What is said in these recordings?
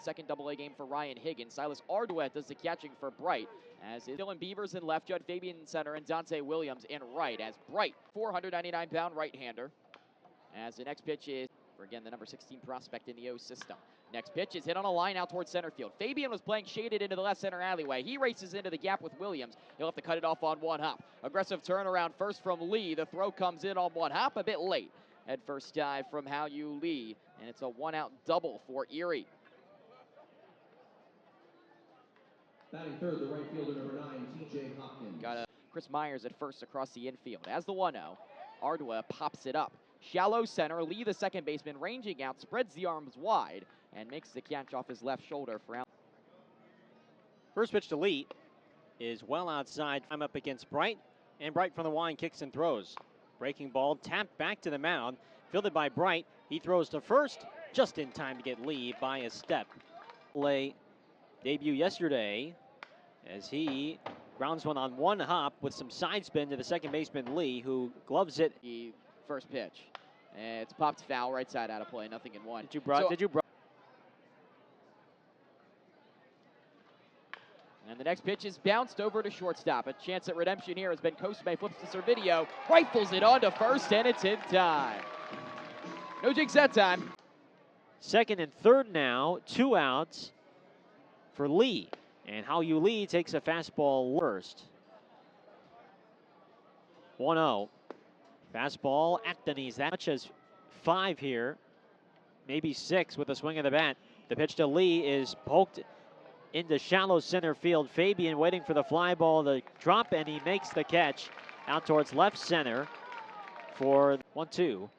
second Double-A game for Ryan Higgins. Silas Arduet does the catching for Bright, as is Dylan Beavers in left, Judd Fabian in center, and Dante Williams in right, as Bright, 499-pound right-hander. As the next pitch is, for again, the number 16 prospect in the O system. Next pitch is hit on a line out towards center field. Fabian was playing shaded into the left center alleyway. He races into the gap with Williams. He'll have to cut it off on one hop. Aggressive turnaround first from Lee. The throw comes in on one hop, a bit late. Head first dive from Hao-Yu Lee, and it's a one-out double for Erie. Batting third, the right fielder, number 9, T.J. Hopkins. Got Chris Myers at first across the infield. As the 1-0, Ardua pops it up. Shallow center, Lee, the second baseman, ranging out, spreads the arms wide, and makes the catch off his left shoulder for out. First pitch to Lee is well outside. I'm up against Bright, and Bright from the line kicks and throws. Breaking ball tapped back to the mound, fielded by Bright. He throws to first, just in time to get Lee by a step. Lay debut yesterday as he grounds one on one hop with some side spin to the second baseman Lee, who gloves it. The first pitch. And it's popped foul, right side out of play, nothing in one. Did you And the next pitch is bounced over to shortstop. A chance at redemption here as Ben Cosme flips to Servideo, rifles it on to first, and it's in time. No jinx that time. Second and third now, 2 outs for Lee. And Hao-Yu Lee takes a fastball first. 1-0. Fastball at the knees. That much as 5 here, maybe 6 with a swing of the bat. The pitch to Lee is poked into shallow center field. Fabian waiting for the fly ball to drop, and he makes the catch out towards left center for 1-2.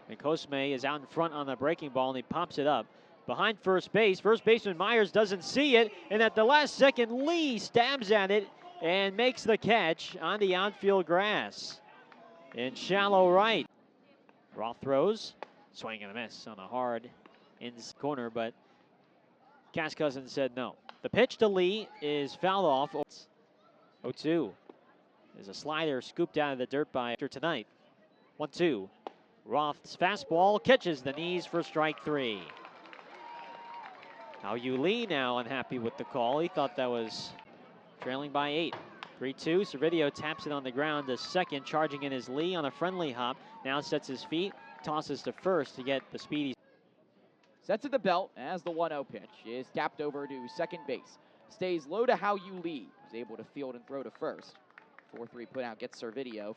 And Cosme is out in front on the breaking ball, and he pops it up behind first base. First baseman Myers doesn't see it, and at the last second, Lee stabs at it and makes the catch on the outfield grass in shallow right. Roth throws, swing and a miss on a hard in corner, but Cass Cousins said no. The pitch to Lee is fouled off. 0-2. There's a slider scooped out of the dirt by after tonight. 1-2. Roth's fastball catches the knees for strike 3. Hao-Yu Lee now unhappy with the call. He thought that was trailing by 8. 3-2. Servideo taps it on the ground to second. Charging in is Lee on a friendly hop. Now sets his feet, tosses to first to get the speedy. Sets at the belt as the 1-0 pitch is tapped over to second base. Stays low to Hao-Yu Lee, who's able to field and throw to first. 4-3 put out gets Servideo.